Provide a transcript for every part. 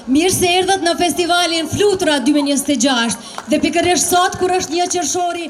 Mirë se erdhët në festivalin Flutura 2026 dhe pikërisht sot kur është 1 qershori.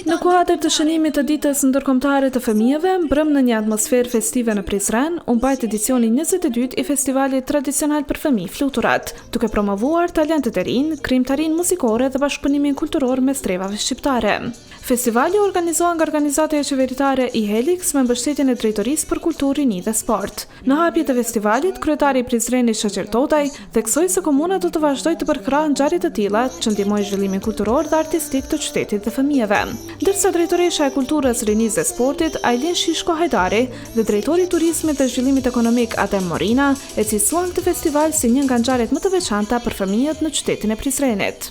Në kuadër të shënimit të ditës ndërkombëtare të fëmijëve, mbrëm në një atmosferë festive në Prizren, u mbajt edicioni 22 i festivalit tradicional për fëmijë Fluturat, duke promovuar talentet e rinj, krijimtarinë muzikore dhe bashkëpunimin kulturor mes trevave shqiptare. Festivali organizohet nga organizatëja qeveritare i Helix me mbështetjen e Drejtorisë për Kulturë, Rini dhe Sport. Në hapje të festivalit, kryetari i Prizrenit Shoqer Totaj theksoi se komuna do të vazhdojë të përkrahë ngjarje të tilla që ndihmojnë zhvillimin kulturor dhe artistik të qytetit dhe fëmijëve. Ndërsa drejtoresha e Kulturës, Rinisë dhe Sportit, Ailin Shishko Hajdari, dhe drejtori i Turizmit dhe Zhvillimit Ekonomik Adem Morina, e cilësuan këtë festival si një nga ngjarjet më të veçanta për fëmijët në qytetin e Prizrenit.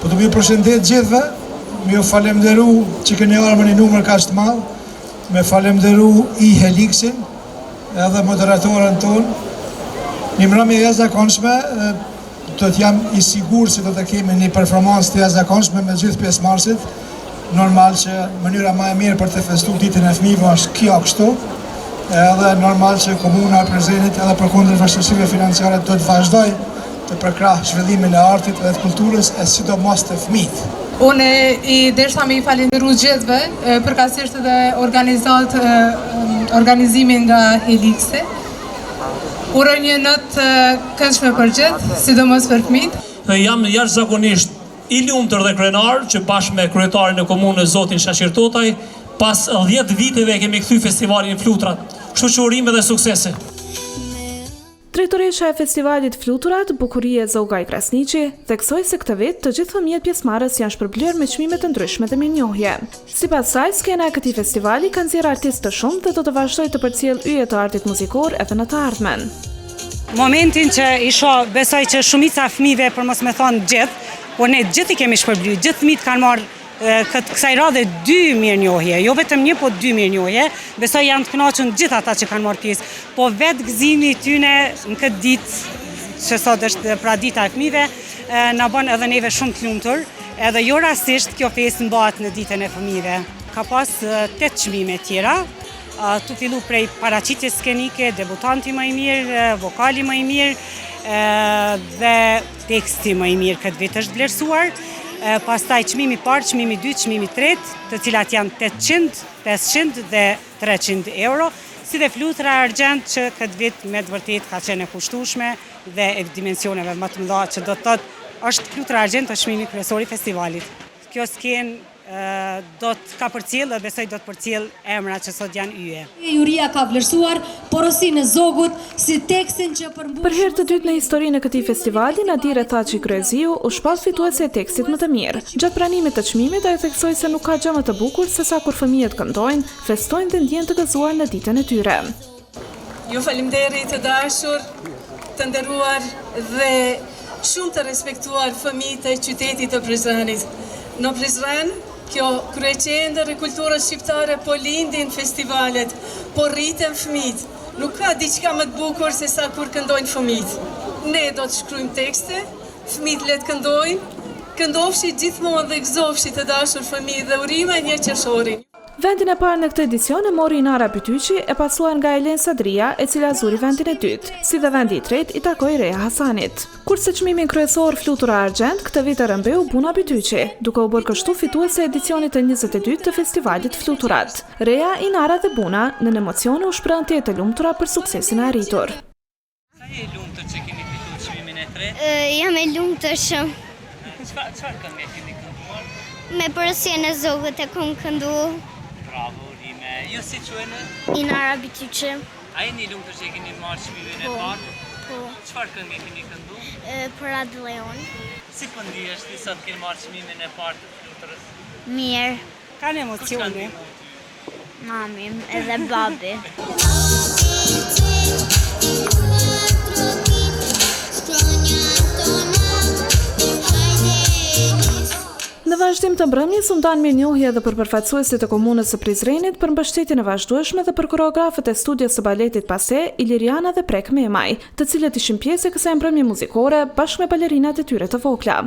Po të ju përshëndet gjithëve, më ju falemnderu që keni ardhur në numër kaq të madh, më falemnderu i Helixin, edhe moderatorën tonë. Një mbrëmje e jashtëzakonshme, do të jam i sigurt se do të kemi një performancë të jashtëzakonshme me gjithë pjesëmarrësit. Normal që mënyra më e mirë për të festuar ditën e fëmijëve është kjo kështu. Edhe normal që komuna e Prizrenit edhe përkundër vështirësive financiare do të vazhdojë të përkrahë zhvillimin e artit dhe të kulturës e sidomos të fëmijët. Unë i desha me i falenderu gjithëve, përkatësisht edhe organizimin nga Helixi. Uroj një natë këndshme për gjithë, sidomos për fëmijët. Jam jashtëzakonisht i lumtur dhe krenar që bashkë me kryetarin e komunës zotin Shoqer Totaj, pas 10 viteve kemi kthy festivalin Fluturat. Kështu që urime dhe suksese. Drejtoresha e festivalit Fluturat, Bukurie Zogaj Krasniqi, theksoi se këtë vit të gjithë fëmijët pjesëmarrës janë shpërblyer me çmime të ndryshme dhe mirënjohje. Sipas saj, skena e këtij festivali ka nxjerrë artistë të shumtë dhe do të vazhdojë të përcjellë yje të artit muzikor edhe në të ardhmen. Momentin që i shoh, besoj që shumica e fëmijëve, për mos me thonë gjithë, por ne gjithë i kemi shpërblyer, gjithë fëmijët kanë marrë kësaj radhe 2 mirënjohje, jo vetëm 1, po 2 mirënjohje. Besoj janë të kënaqur gjithë ata që kanë marrë pjesë, po vetë gëzimi tyne në këtë ditë, që sot është pra dita e fëmijëve, na bën edhe neve shumë të lumtur, edhe jo rastisht kjo festë mbahet në ditën e fëmijëve. Ka pas 8 çmime tjera, tu fillu prej paraqitjes skenike, debutanti më i mirë, vokali më i mirë dhe teksti më i mirë këtë vit është vlerësuar. Pastaj çmimi i parë, çmimi i dytë, çmimi i tretë, të cilat janë 800, 500 dhe 300 euro, si dhe flutura argjend që këtë vit me të vërtet ka qenë e kushtueshme dhe e dimensioneve më të mëdha që do të thotë është flutura argjend të çmimi kryesor i festivalit. Kjo skenë do të ka përcjellë dhe besoj do të përcjellë emra që sot janë yje. Juria ka vlerësuar porosinë e zogut si tekstin që përmbush. Për herë të dytë në historinë e këtij festivali, Nadire Thaçi Kryeziu u shpat fituese e tekstit më të mirë. Gjatë pranimit të çmimit, ai theksoi se nuk ka gjë më të bukur se sa kur fëmijët këndojnë, festojnë dhe ndjehen të gëzuar në ditën e tyre. Ju faleminderit të dashur, të nderuar dhe shumë të respektuar fëmijët e qytetit të Prizrenit. Në Prizren, kjo kryeqendër e kulturës shqiptare po lindin festivalet, po rriten fëmijët. Nuk ka diçka më të bukur se sa kur këndojnë fëmijët. Ne do të shkruajmë tekste, fëmijët le të këndojnë, këndofshi gjithmonë dhe gëzofshi të dashur fëmijë dhe urime 1 qershorin. Vendin e parë në këtë edicion e mori Inara Bytyqi, e pasuar nga Elen Sadria, e cila zuri vendin e dytë, si dhe vendi i tretë i takoi Rea Hasanit. Kurse çmimin kryesor Flutura Argjend këtë vit e rëmbeu Buna Bytyqi, duke u bërë kështu fituese e edicionit të 22 të festivalit Fluturat. Rea, Inara dhe Buna në emocione u shprehën të jetë lumtura për suksesin e arritur. Sa je lumtur që keni fituar çmimin e tretë? Jam e lumtur shumë. Çfarë këngë keni kënduar? Me porosinë e zogut e kam kënduar. Bravo, Rime. Ju si quhen? Inara Bytyqi. A jeni lumtur që keni marrë çmimin e parë? Po. Çfarë këngë keni kënduar? Për Atë Leon. Si po ndihesh ti sot ke marrë çmimin e parë të Fluturës? Mirë. Kanë emocione. Mami edhe babi. Në vazhdim të mbrëmjes u ndan mirënjohje edhe për përfaqësuesit e komunës së Prizrenit për mbështetjen e vazhdueshme dhe për koreografët e studios së baletit Pase, Iliriana dhe Prek Memaj, të cilët ishin pjesë e kësaj mbrëmje muzikore bashkë me balerinat e tyre të vogla.